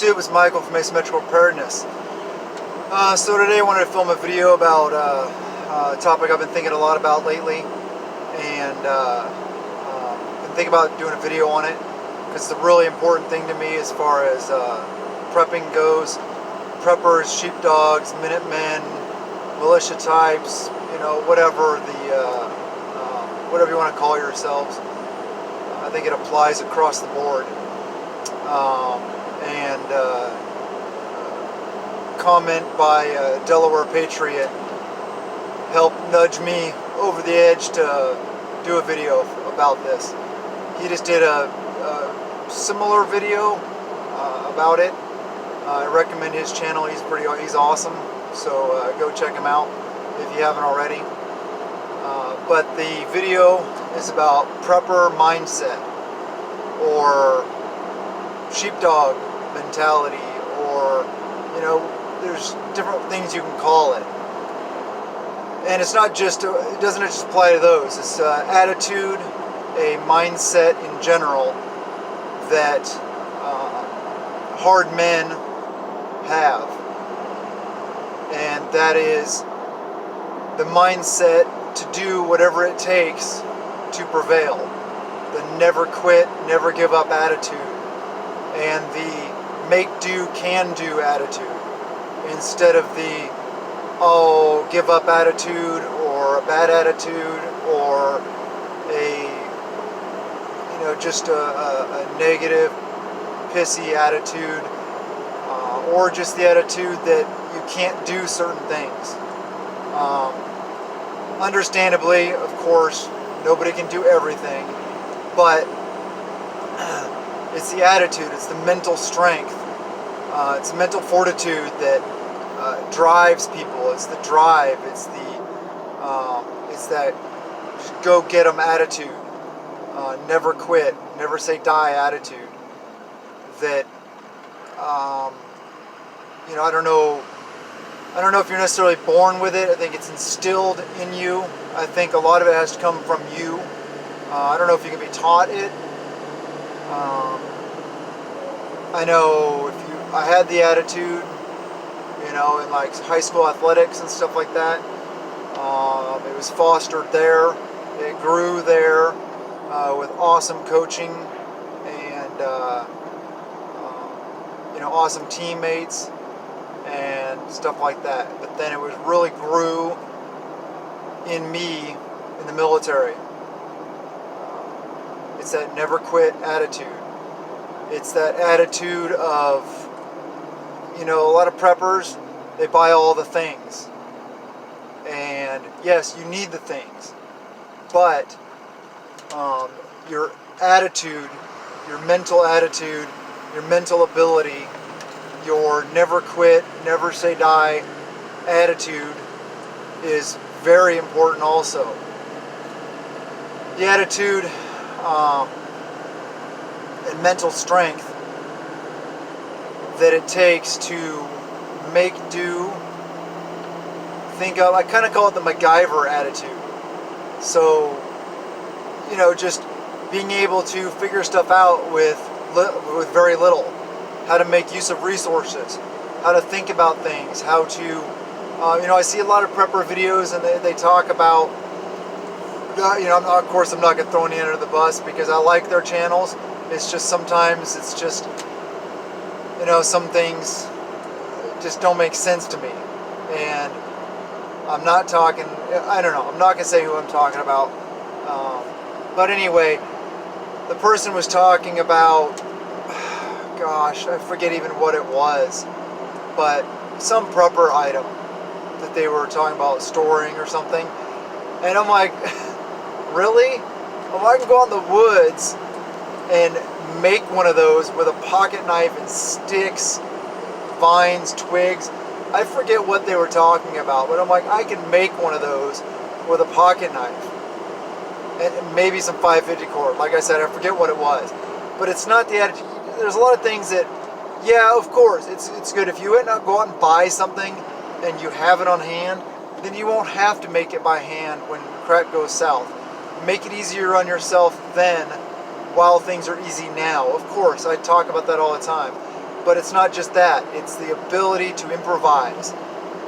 YouTube, it's Michael from Asymmetrical Preparedness. So today I wanted to film a video about a topic I've been thinking a lot about lately, and been thinking about doing a video on it because it's a really important thing to me as far as prepping goes. Preppers, sheepdogs, Minutemen, militia types, whatever whatever you want to call yourselves. I think it applies across the board. Comment by Delaware Patriot helped nudge me over the edge to do a video about this. He just did a similar video about it. I recommend his channel. He's awesome. So go check him out if you haven't already. But the video is about prepper mindset, or sheepdog mentality, or there's different things you can call it. And it's not just, it doesn't just apply to those. It's attitude, a mindset in general that hard men have, and that is the mindset to do whatever it takes to prevail, the never quit, never give up attitude, and the make do, can do attitude, instead of the give up attitude, or a bad attitude, or just a negative, pissy attitude, or just the attitude that you can't do certain things. Understandably, of course, nobody can do everything, but it's the attitude, it's the mental strength, it's mental fortitude that drives people. It's the drive, it's that just go get 'em attitude, never quit, never say die attitude. That I don't know if you're necessarily born with it. I think it's instilled in you. I think a lot of it has to come from you. I don't know if you can be taught it. I know I had the attitude, in like high school athletics and stuff like that. It was fostered there. It grew there with awesome coaching and awesome teammates and stuff like that. But then it was really grew in me in the military. It's that never quit attitude. It's that attitude of, a lot of preppers, they buy all the things. And yes, you need the things. But your attitude, your mental attitude, your mental ability, your never quit, never say die attitude is very important also. The attitude and mental strength that it takes to make do, I kind of call it the MacGyver attitude. So, just being able to figure stuff out with very little. How to make use of resources, how to think about things, how to, I see a lot of prepper videos and they talk about, of course I'm not going to throw any under the bus because I like their channels. It's just sometimes it's just, some things just don't make sense to me. And I'm not talking, I'm not going to say who I'm talking about. But anyway, the person was talking about, gosh, I forget even what it was, but some prepper item that they were talking about storing or something. And I'm like, really? Well, I can go out in the woods and make one of those with a pocket knife and sticks, vines, twigs. I forget what they were talking about, but I'm like, I can make one of those with a pocket knife and maybe some 550 cord. Like I said, I forget what it was, but it's not the attitude. There's a lot of things that, yeah, of course, it's good. If you go out and buy something and you have it on hand, then you won't have to make it by hand when crap goes south. Make it easier on yourself then, while things are easy now. Of course, I talk about that all the time. But it's not just that. It's the ability to improvise.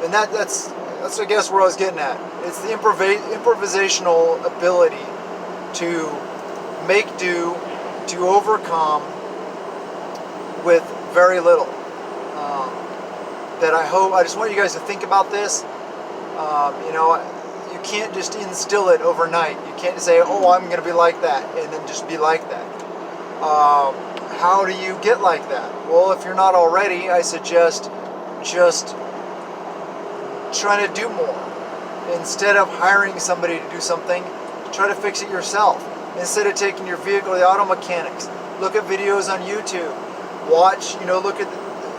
And that's I guess where I was getting at. It's the improvisational ability to make do, to overcome with very little. That I just want you guys to think about this. You can't just instill it overnight. You can't say, oh, I'm going to be like that, and then just be like that. How do you get like that? Well, if you're not already, I suggest just trying to do more. Instead of hiring somebody to do something, try to fix it yourself. Instead of taking your vehicle to the auto mechanics, look at videos on YouTube. Watch,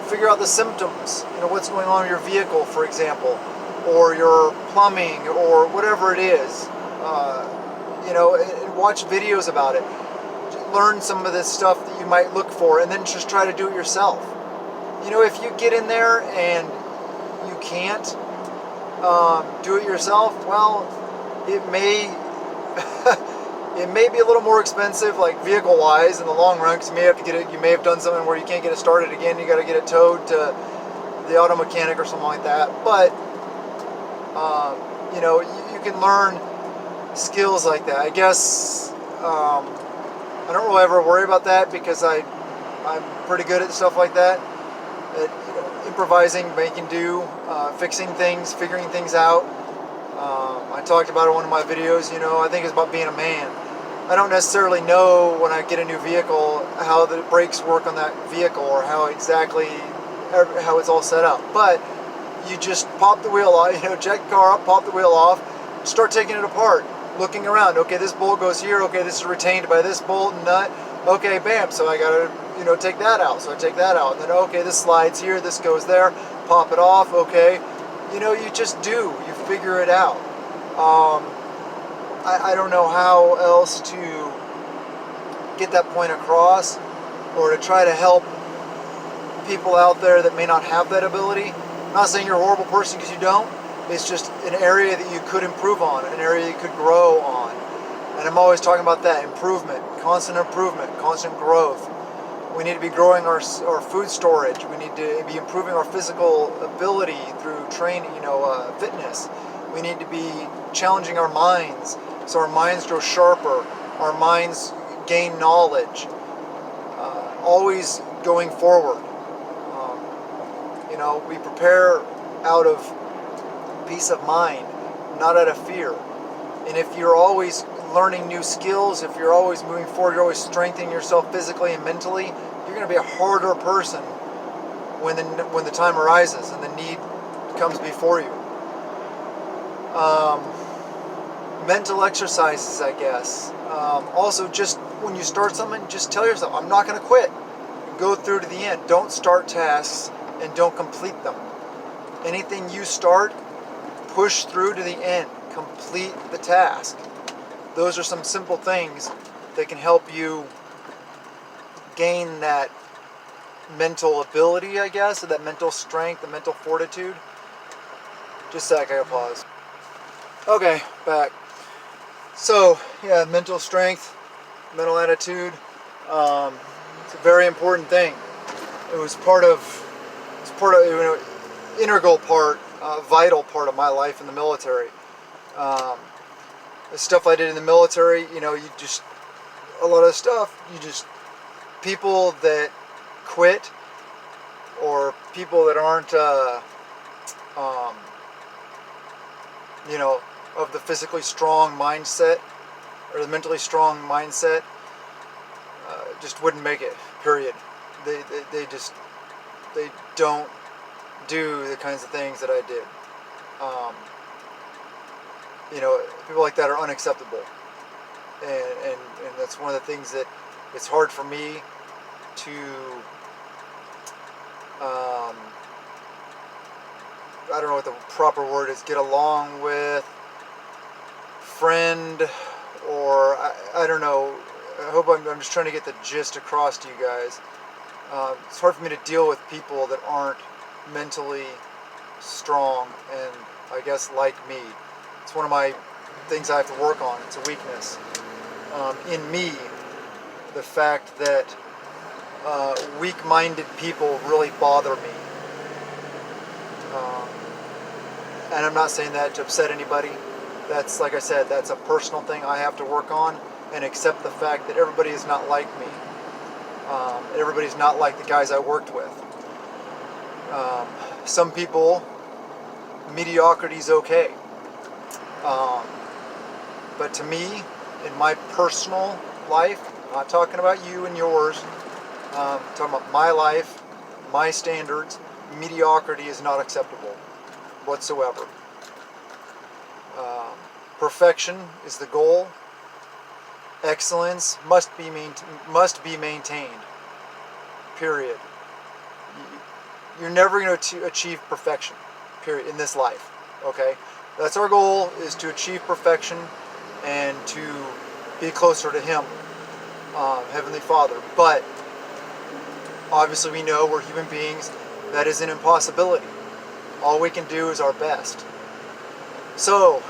figure out the symptoms, what's going on in your vehicle, for example, or your plumbing, or whatever it is. And watch videos about it. Learn some of this stuff that you might look for, and then just try to do it yourself. If you get in there and you can't do it yourself, well, it may it may be a little more expensive, like vehicle-wise, in the long run, because you may have done something where you can't get it started again. You got to get it towed to the auto mechanic or something like that. But you can learn skills like that. I guess I don't really ever worry about that because I'm pretty good at stuff like that. At improvising, making do, fixing things, figuring things out. I talked about it in one of my videos. I think it's about being a man. I don't necessarily know when I get a new vehicle how the brakes work on that vehicle or how it's all set up. But you just pop the wheel off, jack the car up, pop the wheel off, start taking it apart, looking around. Okay, this bolt goes here. Okay, this is retained by this bolt and nut. Okay, bam. So I gotta, take that out. So I take that out. And then, okay, this slides here. This goes there. Pop it off. Okay. You just do. You figure it out. I don't know how else to get that point across or to try to help people out there that may not have that ability. I'm not saying you're a horrible person because you don't. It's just an area that you could improve on, an area you could grow on. And I'm always talking about that, improvement, constant growth. We need to be growing our food storage. We need to be improving our physical ability through training, fitness. We need to be challenging our minds so our minds grow sharper, our minds gain knowledge. Always going forward. We prepare out of peace of mind, not out of fear. And if you're always learning new skills, if you're always moving forward, you're always strengthening yourself physically and mentally, you're going to be a harder person when the time arises and the need comes before you. Mental exercises, I guess. Also, just when you start something, just tell yourself, I'm not going to quit. Go through to the end. Don't start tasks and don't complete them. Anything you start, push through to the end. Complete the task. Those are some simple things that can help you gain that mental ability, I guess, or that mental strength, the mental fortitude. Just a sec, I gotta pause. Okay, back. So, yeah, mental strength, mental attitude, it's a very important thing. It's integral part, vital part of my life in the military. The stuff I did in the military, a lot of stuff, people that quit or people that aren't, of the physically strong mindset or the mentally strong mindset, just wouldn't make it, period. They don't do the kinds of things that I did. People like that are unacceptable. And that's one of the things that it's hard for me to I don't know what the proper word is, get along with, friend, or I don't know. I hope I'm just trying to get the gist across to you guys. It's hard for me to deal with people that aren't mentally strong and I guess like me. It's one of my things I have to work on. It's a weakness in me, the fact that weak-minded people really bother me. Um, and I'm not saying that to upset anybody. That's, like I said, that's a personal thing I have to work on, and accept the fact that everybody is not like me. Everybody's not like the guys I worked with. Some people, mediocrity is okay. But to me, in my personal life, I'm not talking about you and yours, I'm talking about my life, my standards, mediocrity is not acceptable whatsoever. Perfection is the goal. Excellence must be maintained. Period. You're never going to achieve perfection. Period. In this life. Okay. That's our goal, is to achieve perfection and to be closer to Him, Heavenly Father. But obviously, we know we're human beings. That is an impossibility. All we can do is our best. So,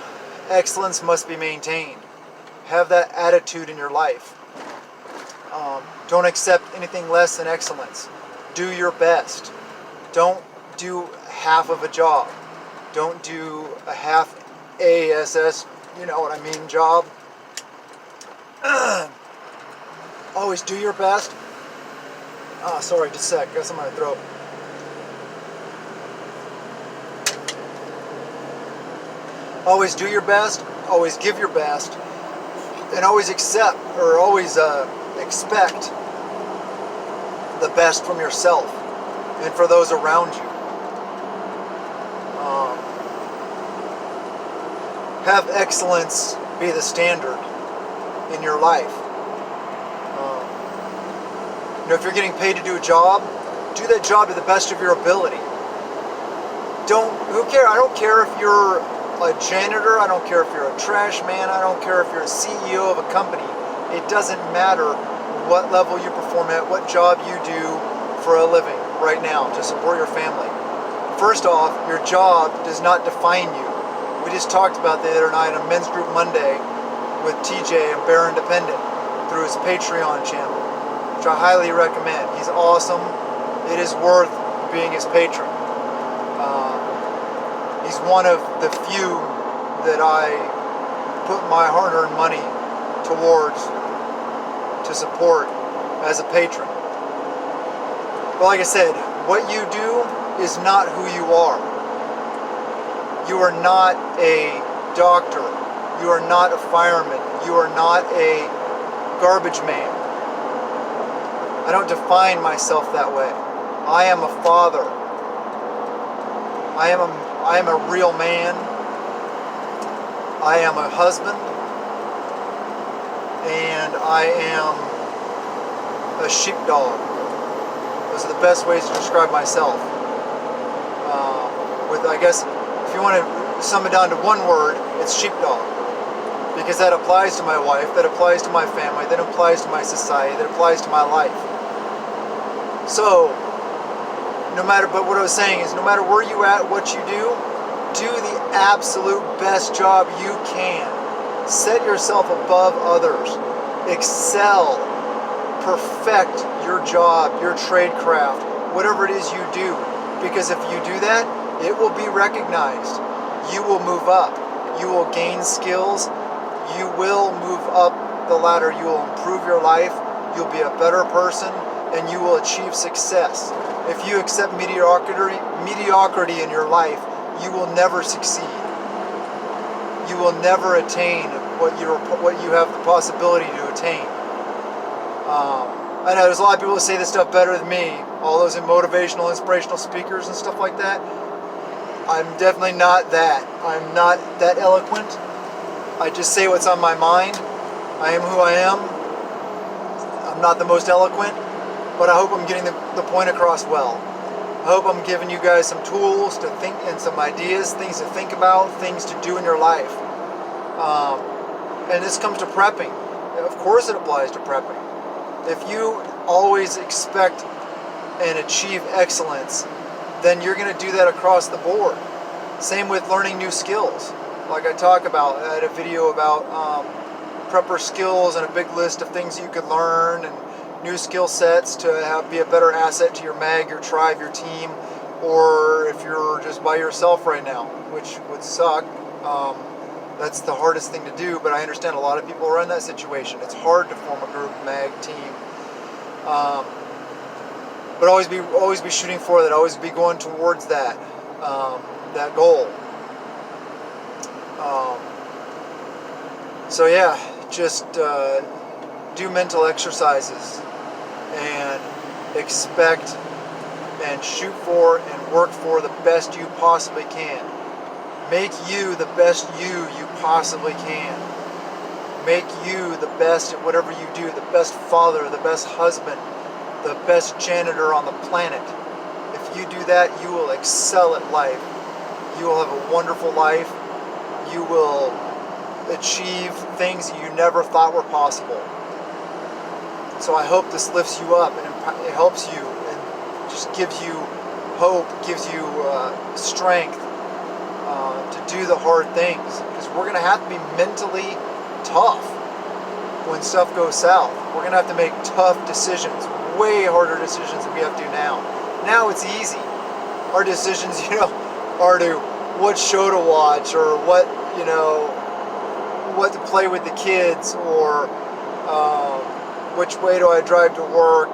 excellence must be maintained. Have that attitude in your life. Don't accept anything less than excellence. Do your best. Don't do half of a job. Don't do a half ASS, you know what I mean, job. Always do your best. Sorry, just a sec. Got something in my throat. Always do your best. Always give your best. And always accept, or always expect the best from yourself and for those around you. Have excellence be the standard in your life. If you're getting paid to do a job, do that job to the best of your ability. I don't care if you're a janitor, I don't care if you're a trash man, I don't care if you're a CEO of a company. It doesn't matter what level you perform at, what job you do for a living right now to support your family. First off, your job does not define you. We just talked about the other night on Men's Group Monday with TJ and Bear Independent through his Patreon channel, which I highly recommend. He's awesome. It is worth being his patron. He's one of the few that I put my hard-earned money towards to support as a patron. But like I said, what you do is not who you are. You are not a doctor. You are not a fireman. You are not a garbage man. I don't define myself that way. I am a father. I am a real man. I am a husband. And I am a sheepdog. Those are the best ways to describe myself. I guess, if you want to sum it down to one word, it's sheepdog. Because that applies to my wife, that applies to my family, that applies to my society, that applies to my life. So, but what I was saying is, no matter where you at, what you do the absolute best job you can. Set yourself above others. Excel. Perfect your job, your trade craft, whatever it is you do. Because if you do that, it will be recognized. You will move up. You will gain skills. You will move up the ladder. You will improve your life. You'll be a better person, and you will achieve success. If you accept mediocrity in your life, you will never succeed. You will never attain what you have the possibility to attain. I know there's a lot of people that say this stuff better than me. All those motivational, inspirational speakers and stuff like that. I'm definitely not that. I'm not that eloquent. I just say what's on my mind. I am who I am. I'm not the most eloquent, but I hope I'm getting the point across well. I hope I'm giving you guys some tools to think and some ideas, things to think about, things to do in your life. And this comes to prepping. Of course it applies to prepping. If you always expect and achieve excellence, then you're going to do that across the board. Same with learning new skills. Like I talk about, I had a video about prepper skills and a big list of things you could learn and new skill sets to be a better asset to your mag, your tribe, your team, or if you're just by yourself right now, which would suck. That's the hardest thing to do, but I understand a lot of people are in that situation. It's hard to form a group, mag, team. But always be shooting for that. Always be going towards that that goal. So yeah, just do mental exercises and expect and shoot for and work for the best you possibly can. Make you the best you possibly can. Make you the best at whatever you do, the best father, the best husband, the best janitor on the planet. If you do that, you will excel at life. You will have a wonderful life. You will achieve things you never thought were possible. So I hope this lifts you up and it helps you and just gives you hope, gives you strength to do the hard things. Because we're going to have to be mentally tough when stuff goes south. We're going to have to make tough decisions, way harder decisions than we have to now. Now it's easy. Our decisions, are to what show to watch or what to play with the kids or which way do I drive to work.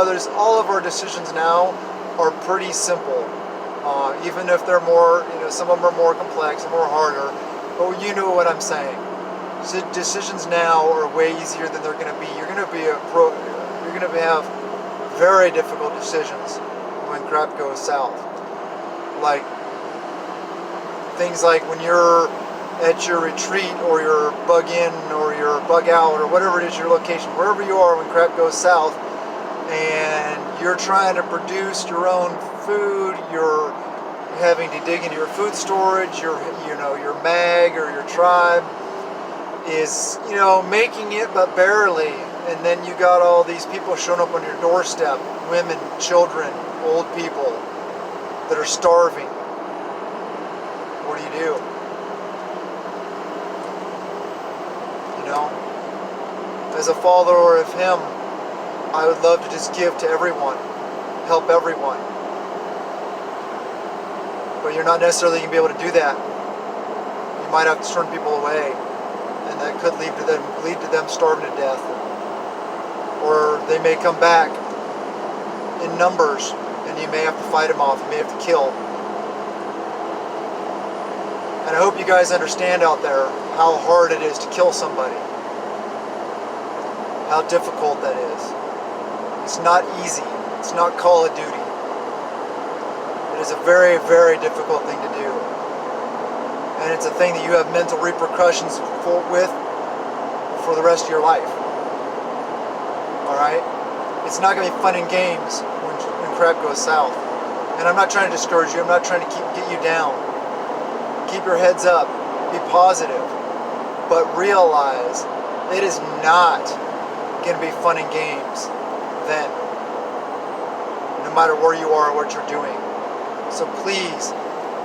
There's all of our decisions now are pretty simple. Even if they're more, some of them are more complex and more harder, but you know what I'm saying. Decisions now are way easier than they're going to be. You're going to have very difficult decisions when crap goes south. Like things like when you're at your retreat or your bug in or your bug out or whatever it is your location, wherever you are when crap goes south, and you're trying to produce your own food, you're having to dig into your food storage, your mag or your tribe is, making it but barely, and then you got all these people showing up on your doorstep, women, children, old people that are starving. What do? As a follower of him, I would love to just give to everyone, help everyone. But you're not necessarily going to be able to do that. You might have to turn people away, and that could lead to them starving to death. Or they may come back in numbers, and you may have to fight them off. You may have to kill. And I hope you guys understand out there how hard it is to kill somebody. How difficult that is. It's not easy. It's not Call of Duty. It is a very, very difficult thing to do. And it's a thing that you have mental repercussions for the rest of your life. Alright? It's not going to be fun and games when crap goes south. And I'm not trying to discourage you. I'm not trying to get you down. Keep your heads up. Be positive. But realize it is not going to be fun and games then. No matter where you are or what you're doing. So please,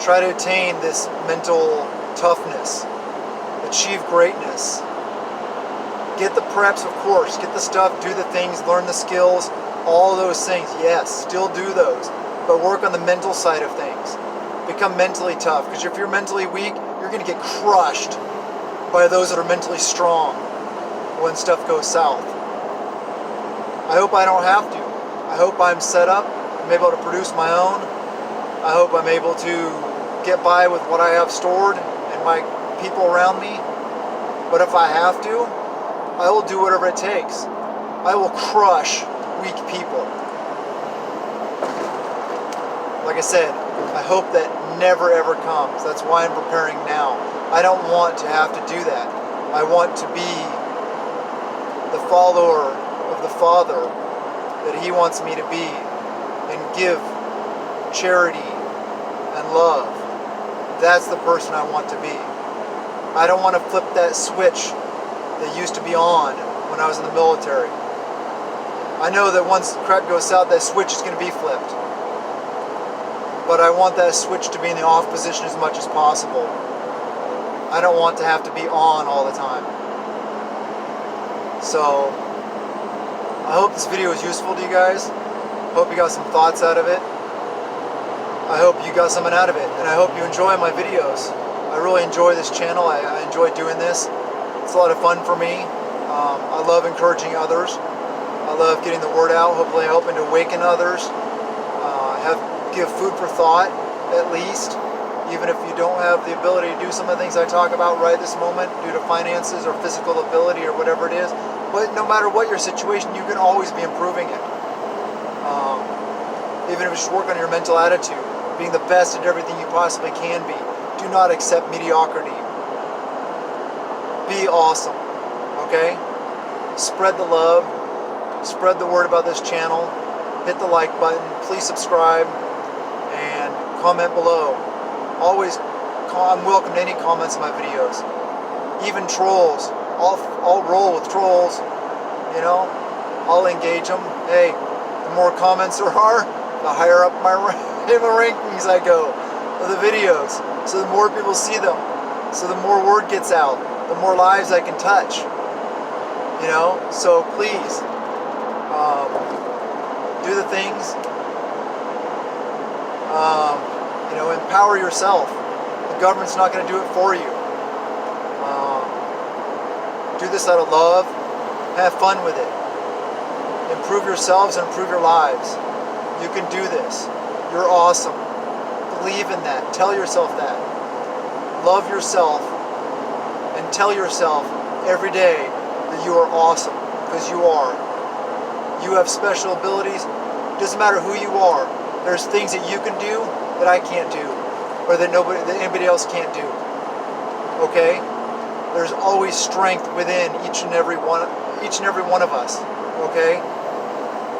try to attain this mental toughness. Achieve greatness. Get the preps, of course. Get the stuff, do the things, learn the skills, all those things. Yes, still do those. But work on the mental side of things. Become mentally tough. Because if you're mentally weak, you're going to get crushed by those that are mentally strong when stuff goes south. I hope I don't have to. I hope I'm set up. I'm able to produce my own. I hope I'm able to get by with what I have stored and my people around me. But if I have to, I will do whatever it takes. I will crush weak people. Like I said, I hope that never ever comes. That's why I'm preparing now. I don't want to have to do that. I want to be the follower of the Father that He wants me to be and give charity and love. That's the person I want to be. I don't want to flip that switch that used to be on when I was in the military. I know that once crap goes south, that switch is going to be flipped. But I want that switch to be in the off position as much as possible. I don't want to have to be on all the time. So, I hope this video was useful to you guys. Hope you got some thoughts out of it. I hope you got something out of it, and I hope you enjoy my videos. I really enjoy this channel. I enjoy doing this. It's a lot of fun for me. I love encouraging others. I love getting the word out, hopefully helping to awaken others. Give food for thought, at least, even if you don't have the ability to do some of the things I talk about right this moment due to finances or physical ability or whatever it is. But no matter what your situation, you can always be improving it. Even if it's just working on your mental attitude, being the best at everything you possibly can be. Do not accept mediocrity. Be awesome, okay? Spread the love, spread the word about this channel, hit the like button, please subscribe, and comment below. Always, I'm welcome to any comments on my videos. Even trolls, I'll roll with trolls, you know? I'll engage them. Hey, the more comments there are, the higher up in the rankings I go of the videos. So the more people see them, so the more word gets out, the more lives I can touch. You know, so please do the things. You know, empower yourself. The government's not going to do it for you. Do this out of love. Have fun with it. Improve yourselves and improve your lives. You can do this. You're awesome. Believe in that. Tell yourself that. Love yourself and tell yourself every day that you are awesome, because you are. You have special abilities. Doesn't matter who you are. There's things that you can do that I can't do, or that anybody else can't do. Okay? There's always strength within each and every one of us. Okay?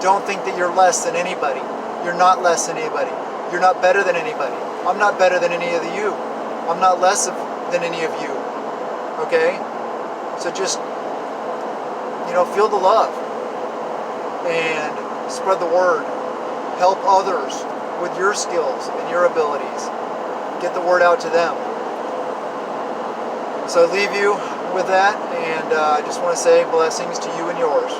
Don't think that you're less than anybody. You're not less than anybody. You're not better than anybody. I'm not better than any of you. I'm not less than any of you. Okay? So just, you know, feel the love and spread the word. Help others with your skills and your abilities. Get the word out to them. So I leave you with that, and I just want to say blessings to you and yours.